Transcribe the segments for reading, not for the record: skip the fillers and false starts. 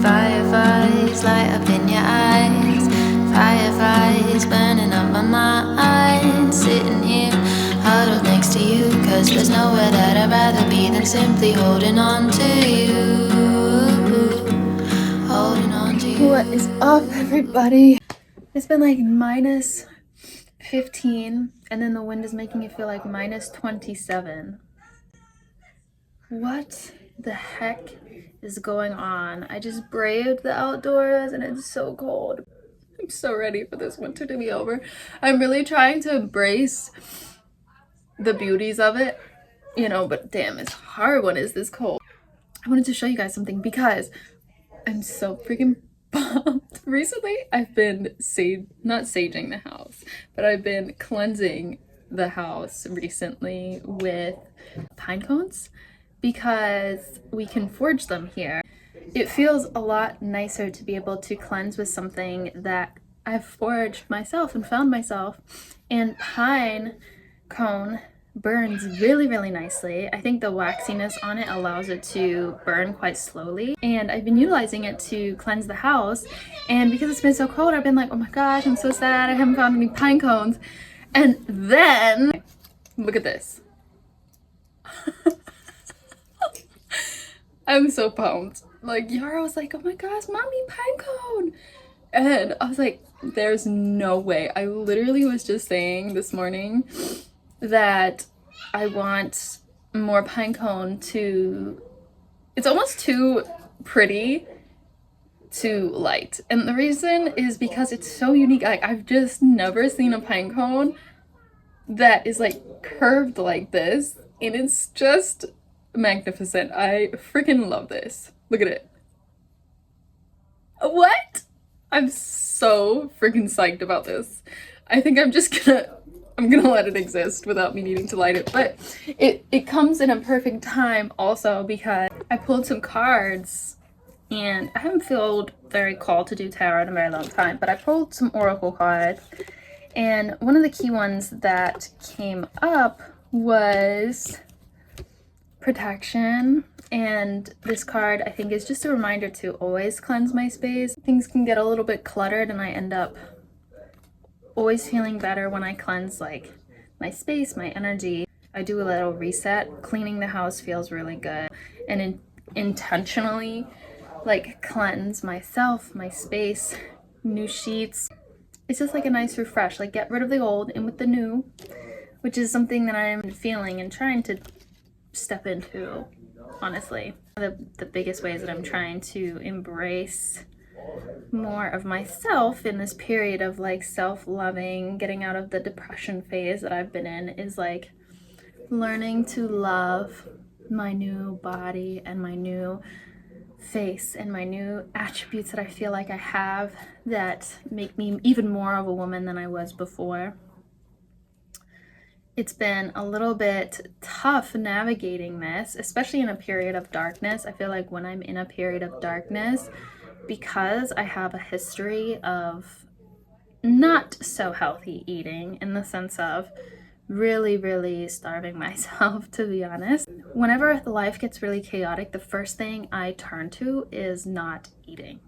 Fireflies light up in your eyes, fireflies burning up my mind. Sitting here huddled next to you, cause there's nowhere that I'd rather be than simply holding on to you. Holding on to you. What is up, everybody? It's been like minus 15 and then the wind is making it feel like minus 27. What the heck is going on? I just braved the outdoors and it's so cold. I'm so ready for this winter to be over. I'm really trying to embrace the beauties of it, you know, but damn, it's hard when it's this cold. I wanted to show you guys something because I'm so freaking pumped. Recently, I've been not saging the house, but I've been cleansing the house recently with pine cones because we can forge them here. It feels a lot nicer to be able to cleanse with something that I've forged myself and found myself. And pine cone burns really, really nicely. I think the waxiness on it allows it to burn quite slowly. And I've been utilizing it to cleanse the house. And because it's been so cold, I've been like, oh my gosh, I'm so sad I haven't found any pine cones. And then, look at this. I'm so pumped. Like, Yara was like, oh my gosh, mommy, pine cone. And I was like, there's no way. I literally was just saying this morning that I want more pine cone to, it's almost too pretty to light. And the reason is because it's so unique. Like, I've just never seen a pine cone that is like curved like this. And it's just magnificent. I freaking love this. Look at it. What? I'm so freaking psyched about this. I think I'm gonna let it exist without me needing to light it. But it comes in a perfect time also because I pulled some cards and I haven't felt very called to do tarot in a very long time, but I pulled some oracle cards. And one of the key ones that came up was protection, and this card I think is just a reminder to always cleanse my space. Things can get a little bit cluttered and I end up always feeling better when I cleanse like my space, my energy. I do a little reset. Cleaning the house feels really good, and intentionally like cleanse myself, my space, new sheets. It's just like a nice refresh, like get rid of the old in with the new, which is something that I'm feeling and trying to step into, honestly. The biggest ways that I'm trying to embrace more of myself in this period of like self-loving, getting out of the depression phase that I've been in, is like learning to love my new body and my new face and my new attributes that I feel like I have that make me even more of a woman than I was before. It's been a little bit tough navigating this, especially in a period of darkness. I feel like when I'm in a period of darkness, because I have a history of not so healthy eating, in the sense of really, really starving myself, to be honest. Whenever life gets really chaotic, the first thing I turn to is not eating.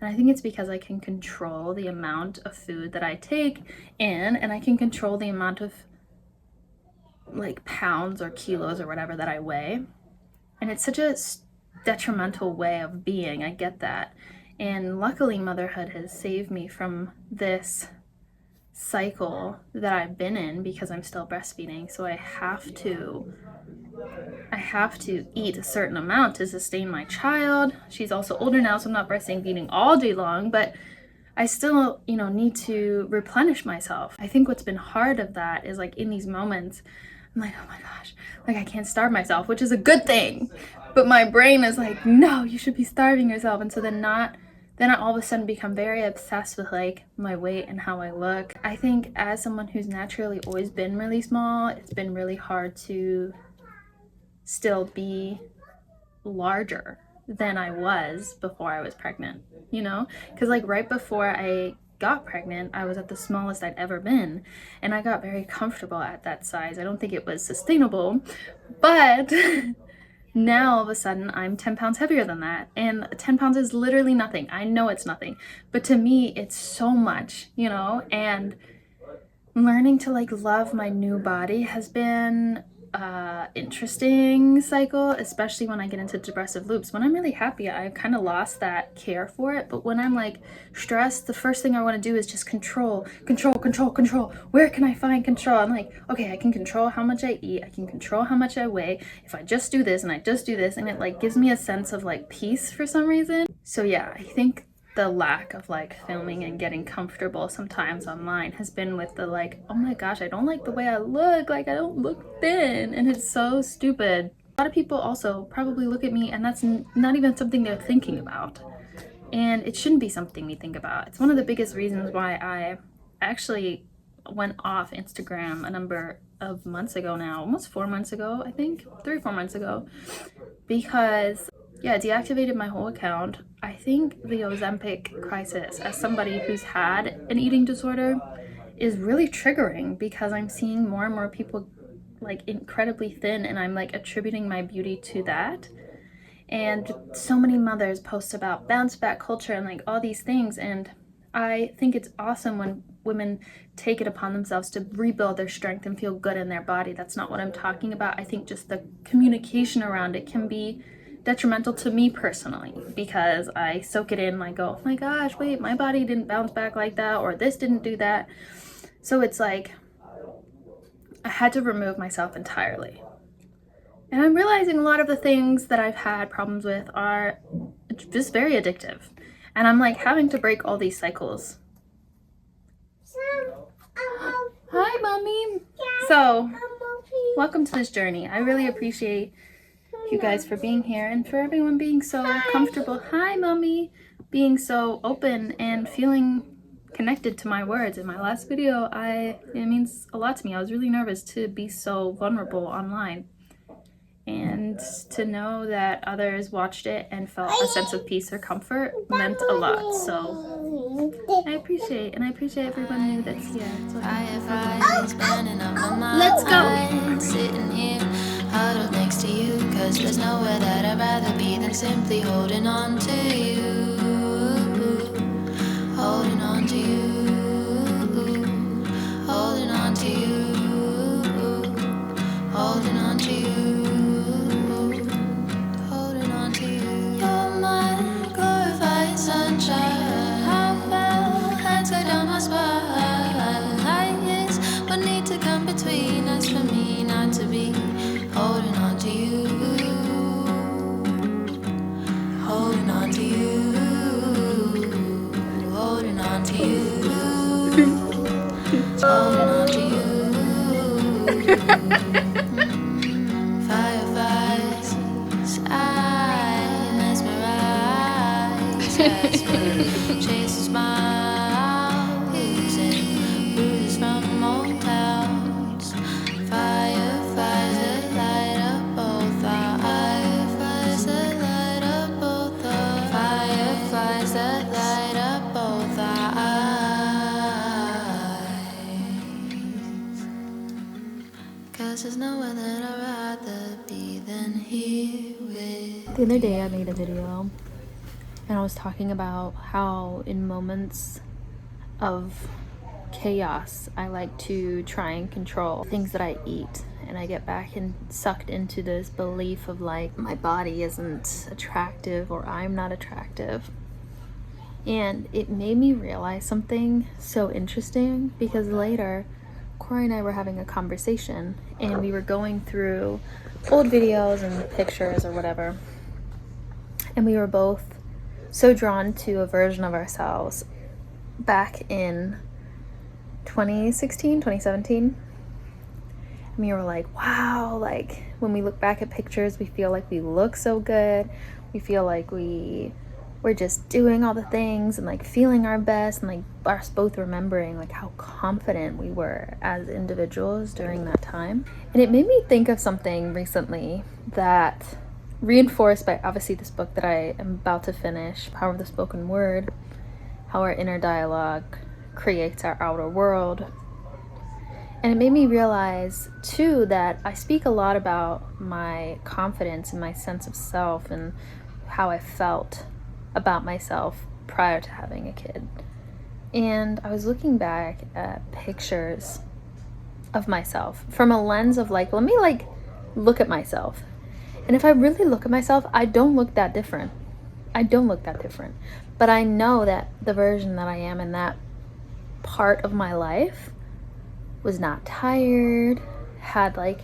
And I think it's because I can control the amount of food that I take in, and I can control the amount of like pounds or kilos or whatever that I weigh. And it's such a detrimental way of being. I get that. And luckily motherhood has saved me from this cycle that I've been in because I'm still breastfeeding. So I have to eat a certain amount to sustain my child. She's also older now, so I'm not breastfeeding all day long, but I still, you know, need to replenish myself. I think what's been hard of that is like in these moments, I'm like, oh my gosh, like I can't starve myself, which is a good thing. But my brain is like, no, you should be starving yourself. And so then I all of a sudden become very obsessed with like my weight and how I look. I think as someone who's naturally always been really small, it's been really hard to still be larger than I was before I was pregnant, you know? Because like right before I got pregnant, I was at the smallest I'd ever been, and I got very comfortable at that size. I don't think it was sustainable, but now all of a sudden I'm 10 pounds heavier than that, and 10 pounds is literally nothing. I know it's nothing, but to me it's so much, you know? And learning to like love my new body has been interesting cycle, especially when I get into depressive loops. When I'm really happy, I kind of lost that care for it, but when I'm like stressed, the first thing I want to do is just control. Where can I find control? I'm like, okay, I can control how much I eat, I can control how much I weigh, if I just do this and I just do this, and it like gives me a sense of like peace for some reason. So yeah, I think the lack of like filming and getting comfortable sometimes online has been with the like, oh my gosh, I don't like the way I look, like I don't look thin, and it's so stupid. A lot of people also probably look at me and that's not even something they're thinking about, and it shouldn't be something we think about. It's one of the biggest reasons why I actually went off Instagram a number of months ago now, almost 4 months ago, I think 3 or 4 months ago, because yeah, deactivated my whole account. I think the Ozempic crisis, as somebody who's had an eating disorder, is really triggering because I'm seeing more and more people like incredibly thin, and I'm like attributing my beauty to that. And so many mothers post about bounce back culture and like all these things, and I think it's awesome when women take it upon themselves to rebuild their strength and feel good in their body. That's not what I'm talking about. I think just the communication around it can be detrimental to me personally, because I soak it in, I go, oh my gosh, wait, my body didn't bounce back like that, or this didn't do that. So it's like I had to remove myself entirely. And I'm realizing a lot of the things that I've had problems with are just very addictive. And I'm like having to break all these cycles. Hi, Mommy. So, welcome to this journey. I really appreciate you guys for being here and for everyone being so comfortable. Hi, Mommy. Being so open and feeling connected to my words. In my last video, it means a lot to me. I was really nervous to be so vulnerable online, and to know that others watched it and felt a sense of peace or comfort meant a lot. So I appreciate everyone that's here. Let's go. Sitting here, huddled next to you, 'cause there's nowhere that I'd rather be than simply holding on to you, holding on to you, holding on to you, holding on to you. Between us, for me not to be holding on to you, holding on to you, holding on to you, holding on to you. Fireflies, I mesmerize as we chase a smile, losing bruises from old towns. Fireflies that light up both our eyes, that light up both our fireflies that light up both our eyes. 'Cause there's nowhere that I'd rather be than here with. The other day I made a video and I was talking about how in moments of chaos I like to try and control things that I eat, and I get back and sucked into this belief of like my body isn't attractive or I'm not attractive. And it made me realize something so interesting, because later Corey and I were having a conversation and we were going through old videos and pictures or whatever, and we were both so drawn to a version of ourselves back in 2016, 2017. And we were like, wow, like when we look back at pictures, we feel like we look so good. We feel like we're just doing all the things and like feeling our best, and like us both remembering like how confident we were as individuals during that time. And it made me think of something recently that reinforced by obviously this book that I am about to finish, Power of the Spoken Word, how our inner dialogue creates our outer world. And it made me realize too that I speak a lot about my confidence and my sense of self and how I felt about myself prior to having a kid. And I was looking back at pictures of myself from a lens of like, let me like look at myself. And if I really look at myself, I don't look that different. But I know that the version that I am in that part of my life was not tired, had like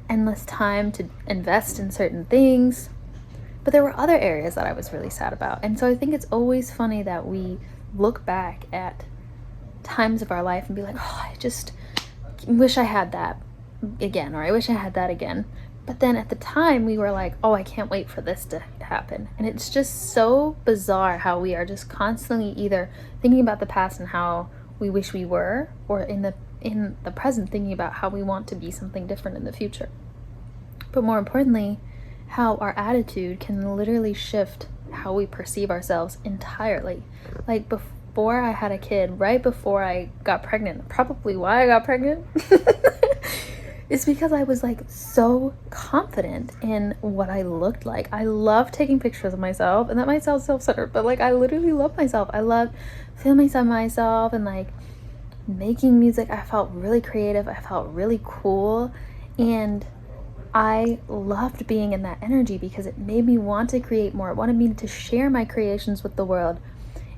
endless time to invest in certain things. But there were other areas that I was really sad about. And so I think it's always funny that we look back at times of our life and be like, oh, I just wish I had that again, or I wish I had that again. But then at the time we were like, oh, I can't wait for this to happen. And it's just so bizarre how we are just constantly either thinking about the past and how we wish we were, or in the present thinking about how we want to be something different in the future. But more importantly, how our attitude can literally shift how we perceive ourselves entirely. Like before I had a kid, right before I got pregnant, probably why I got pregnant, is because I was like so confident in what I looked like. I love taking pictures of myself, and that might sound self-centered, but like I literally love myself. I love filming myself and like making music. I felt really creative. I felt really cool, and I loved being in that energy because it made me want to create more. It wanted me to share my creations with the world.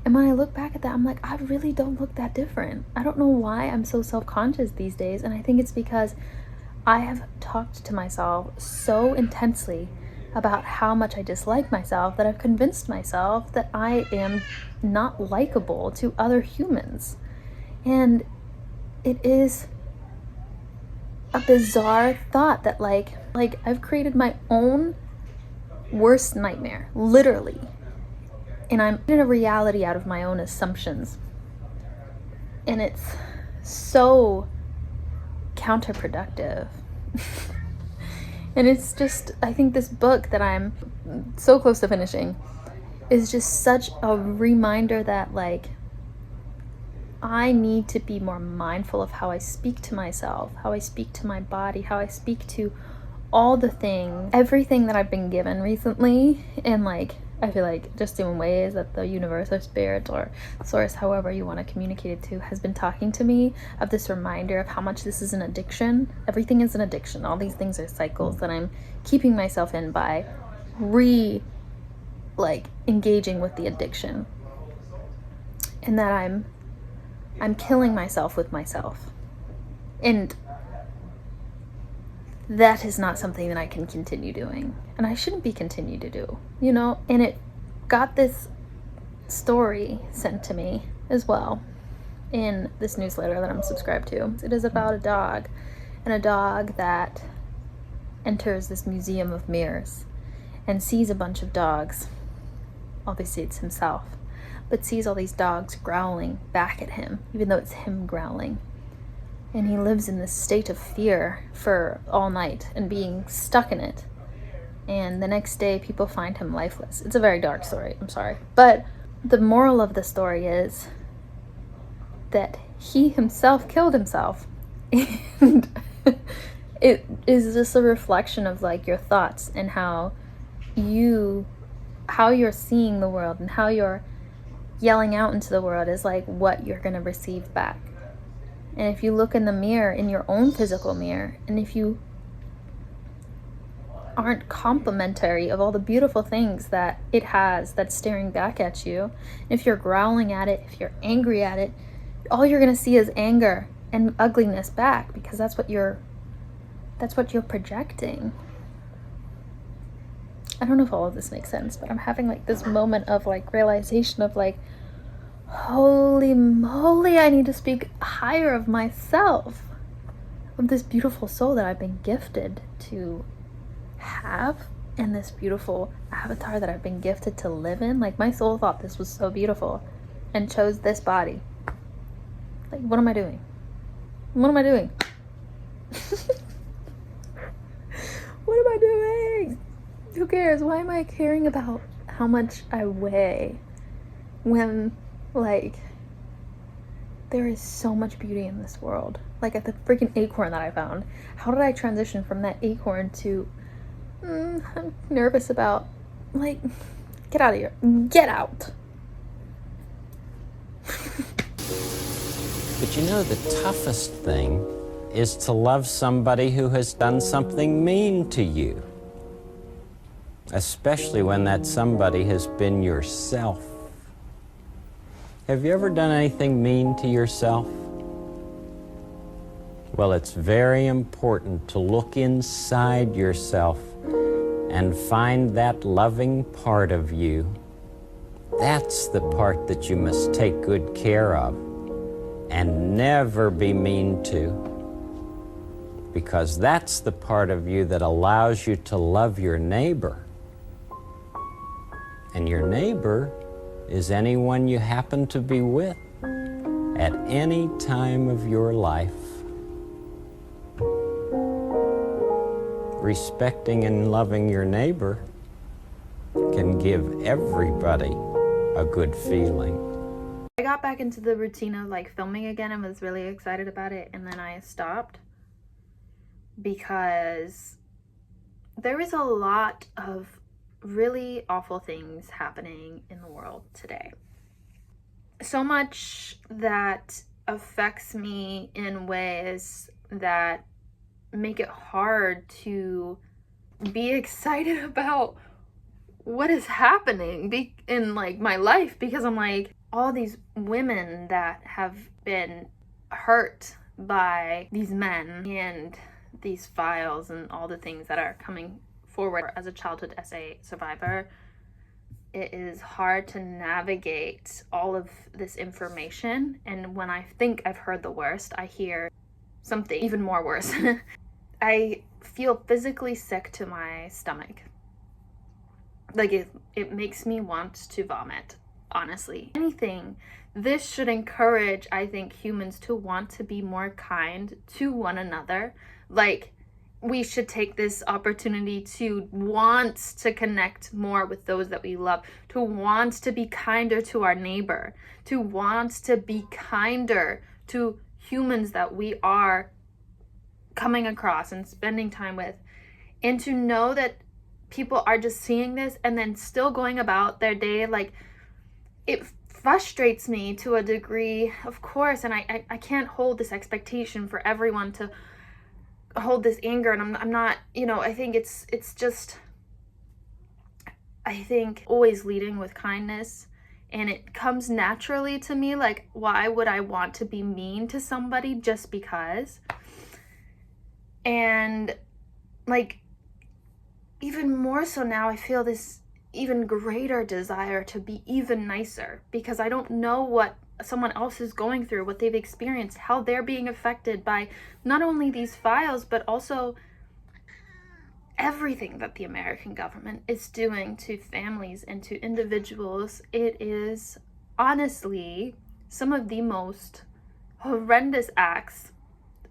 And when I look back at that, I'm like, I really don't look that different. I don't know why I'm so self-conscious these days. And I think it's because I have talked to myself so intensely about how much I dislike myself that I've convinced myself that I am not likable to other humans. And it is a bizarre thought that like I've created my own worst nightmare, literally. And I'm in a reality out of my own assumptions. And it's so counterproductive. And it's just, I think this book that I'm so close to finishing is just such a reminder that like I need to be more mindful of how I speak to myself, how I speak to my body, how I speak to all the things, everything that I've been given recently. And like I feel like just in ways that the universe or spirit or source, however you want to communicate it to, has been talking to me of this reminder of how much this is an addiction. Everything is an addiction. All these things are cycles that I'm keeping myself in by engaging with the addiction. And that I'm killing myself with myself. And that is not something that I can continue doing. And I shouldn't be continued to do, you know? And it got this story sent to me as well in this newsletter that I'm subscribed to. It is about a dog, and a dog that enters this museum of mirrors and sees a bunch of dogs. Obviously it's himself, but sees all these dogs growling back at him, even though it's him growling. And he lives in this state of fear for all night and being stuck in it. And the next day, people find him lifeless. It's a very dark story, I'm sorry. But the moral of the story is that he himself killed himself. And it is just a reflection of like your thoughts and how you're seeing the world and how you're yelling out into the world is like what you're going to receive back. And if you look in the mirror, in your own physical mirror, and if you aren't complimentary of all the beautiful things that it has that's staring back at you, if you're growling at it, if you're angry at it, all you're going to see is anger and ugliness back, because that's what you're projecting. I don't know if all of this makes sense, but I'm having like this moment of like realization of like, holy moly, I need to speak higher of myself, of this beautiful soul that I've been gifted to have, and this beautiful avatar that I've been gifted to live in. Like my soul thought this was so beautiful and chose this body. Like, what am I doing? What am I doing? What am I doing? Who cares? Why am I caring about how much I weigh when, like, there is so much beauty in this world? Like, at the freaking acorn that I found. How did I transition from that acorn to, I'm nervous about, like, get out of here. Get out. But you know, the toughest thing is to love somebody who has done something mean to you, especially when that somebody has been yourself. Have you ever done anything mean to yourself? Well, it's very important to look inside yourself and find that loving part of you. That's the part that you must take good care of and never be mean to, because that's the part of you that allows you to love your neighbor. And your neighbor is anyone you happen to be with at any time of your life. Respecting and loving your neighbor can give everybody a good feeling. I got back into the routine of like filming again and was really excited about it, and then I stopped because there is a lot of really awful things happening in the world today. So much that affects me in ways that make it hard to be excited about what is happening in like my life, because I'm like, all these women that have been hurt by these men and these files and all the things that are coming forward. As a childhood SA survivor, it is hard to navigate all of this information, and when I think I've heard the worst, I hear something even more worse. I feel physically sick to my stomach. Like it makes me want to vomit, honestly. Anything, this should encourage, I think, humans to want to be more kind to one another. Like, we should take this opportunity to want to connect more with those that we love, to want to be kinder to our neighbor, to want to be kinder to humans that we are coming across and spending time with, and to know that people are just seeing this and then still going about their day. Like, it frustrates me to a degree, of course, and I can't hold this expectation for everyone to hold this anger, and I'm not, you know, I think it's just, I think always leading with kindness, and it comes naturally to me. Like, why would I want to be mean to somebody just because? And like, even more so now, I feel this even greater desire to be even nicer, because I don't know what someone else is going through, what they've experienced, how they're being affected by not only these files, but also everything that the American government is doing to families and to individuals. It is honestly some of the most horrendous acts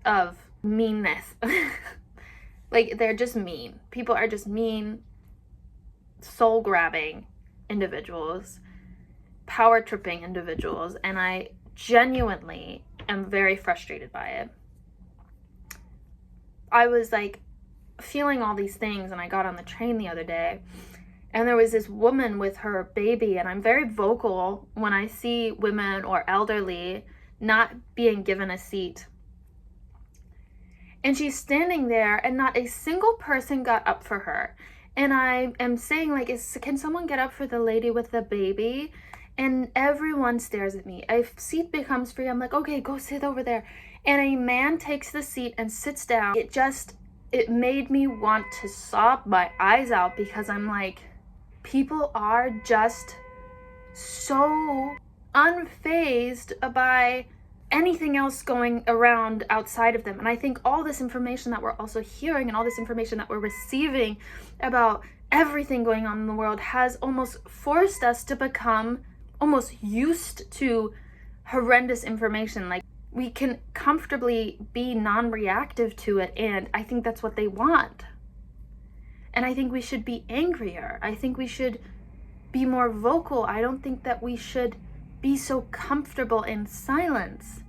of meanness. Like, they're just mean. People are just mean, soul-grabbing individuals, power-tripping individuals, and I genuinely am very frustrated by it. I was like feeling all these things, and I got on the train the other day, and there was this woman with her baby, and I'm very vocal when I see women or elderly not being given a seat. And she's standing there, and not a single person got up for her. And I am saying, like, can someone get up for the lady with the baby? And everyone stares at me. A seat becomes free. I'm like, okay, go sit over there. And a man takes the seat and sits down. It made me want to sob my eyes out, because I'm like, people are just so unfazed by anything else going around outside of them. And I think all this information that we're also hearing, and all this information that we're receiving about everything going on in the world, has almost forced us to become almost used to horrendous information. Like, we can comfortably be non-reactive to it, and I think that's what they want. And I think we should be angrier. I think we should be more vocal. I don't think that we should be so comfortable in silence.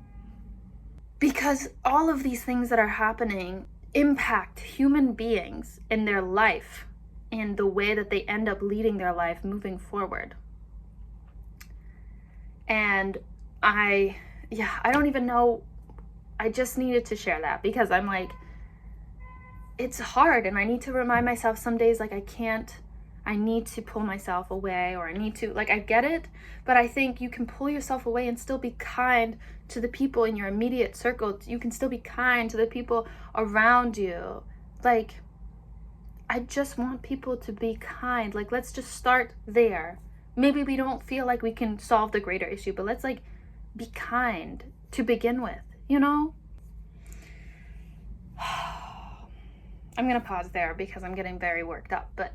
Because all of these things that are happening impact human beings in their life and the way that they end up leading their life moving forward. And I don't even know. I just needed to share that because I'm like, it's hard, and I need to remind myself some days, like, I need to pull myself away, or I need to, like, I get it, but I think you can pull yourself away and still be kind to the people in your immediate circle. You can still be kind to the people around you. Like, I just want people to be kind. Like, let's just start there. Maybe we don't feel like we can solve the greater issue, but let's, like, be kind to begin with, you know? I'm gonna pause there because I'm getting very worked up, but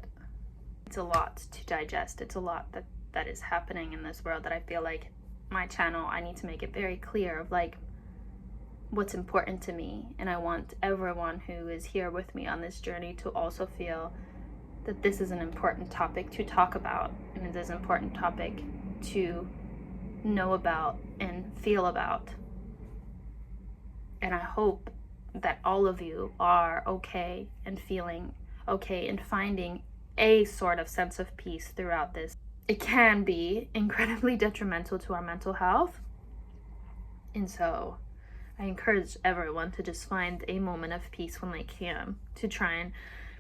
it's a lot to digest. It's a lot that is happening in this world that I feel like my channel, I need to make it very clear of, like, what's important to me. And I want everyone who is here with me on this journey to also feel that this is an important topic to talk about, and it is an important topic to know about and feel about. And I hope that all of you are okay and feeling okay and finding a sort of sense of peace throughout this. It can be incredibly detrimental to our mental health. And so I encourage everyone to just find a moment of peace when they can, to try and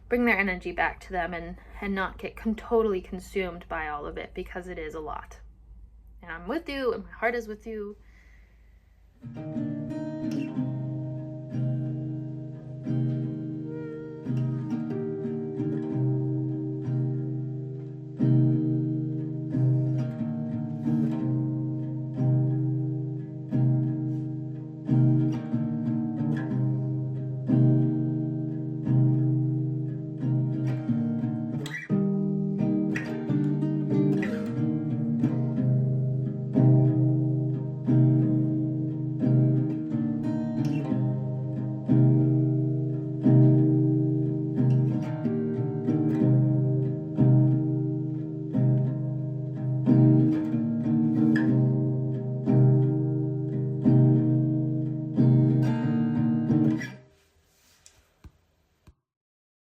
bring their energy back to them and not get totally consumed by all of it, because it is a lot. And I'm with you, and my heart is with you.